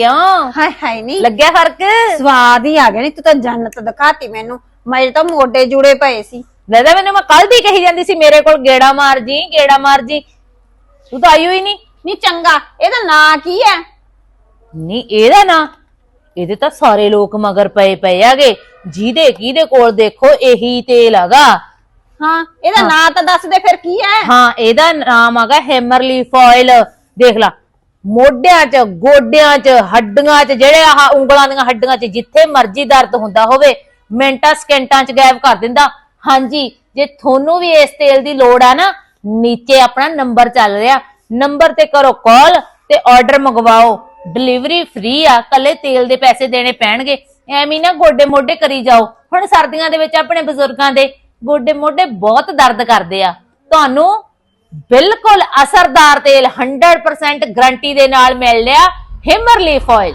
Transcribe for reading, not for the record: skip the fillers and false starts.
क्यों हाय हाय नी लग गया फर्क? स्वाद ही आ गया नी। तू तो जन्नत दिखाती मैनू। मेरे तो मोढे जुड़े पे सी। दादा मैंने मैं कल दी कही जाती सी मेरे को गेड़ा मार जी तू तो आई हुई नहीं। नी चंगा एदा ना की है? नी एदा ना ਇਹਦੇ ਤਾਂ ਸਾਰੇ ਲੋਕ ਮਗਰ ਪਏ ਆਗੇ ਜਿਹਦੇ ਕਿਹਦੇ ਕੋਲ ਦੇਖੋ ਇਹੀ ਤੇਲ ਹੈਗਾ। हाँ एदा ना तो दस दे फिर की है? हाँ ਇਹਦਾ ਨਾਮ ਹੈਗਾ ਹੈਮਰਲੀਫ ਆਇਲ। ਦੇਖ ਲਾ ਮੋਢਿਆਂ 'ਚ ਗੋਡਿਆਂ 'ਚ ਹੱਡੀਆਂ 'ਚ ਜਿਹੜੇ ਆਹ ਉਂਗਲਾਂ ਦੀਆਂ ਹੱਡੀਆਂ 'ਚ ਜਿੱਥੇ ਮਰਜ਼ੀ ਦਰਦ ਹੁੰਦਾ ਹੋਵੇ ਮਿੰਟਾਂ ਸਕਿੰਟਾਂ 'ਚ ਗਾਇਬ ਕਰ ਦਿੰਦਾ। ਹਾਂਜੀ ਜੇ ਤੁਹਾਨੂੰ ਵੀ ਇਸ ਤੇਲ ਦੀ ਲੋੜ ਆ ਨਾ ਨੀਚੇ ਆਪਣਾ ਨੰਬਰ ਚੱਲ ਰਿਹਾ ਨੰਬਰ ਤੇ ਕਰੋ ਕਾਲ ਤੇ ਆਰਡਰ ਮੰਗਵਾਓ। डिलीवरी फ्री आ कले तेल दे पैसे देने पैणगे ਐਵੇਂ ਨਾ ਗੋਡੇ ਮੋਢੇ ਕਰੀ ਜਾਓ। ਹੁਣ ਸਰਦੀਆਂ ਦੇ ਵਿੱਚ ਆਪਣੇ ਬਜ਼ੁਰਗਾਂ ਦੇ ਗੋਡੇ ਮੋਢੇ ਬਹੁਤ ਦਰਦ ਕਰਦੇ ਆ ਤੁਹਾਨੂੰ ਬਿਲਕੁਲ ਅਸਰਦਾਰ ਤੇਲ 100% ਗਾਰੰਟੀ ਦੇ ਨਾਲ ਮਿਲ ਲਿਆ ਹਿਮਰਲੀਫ ਆਇਲ।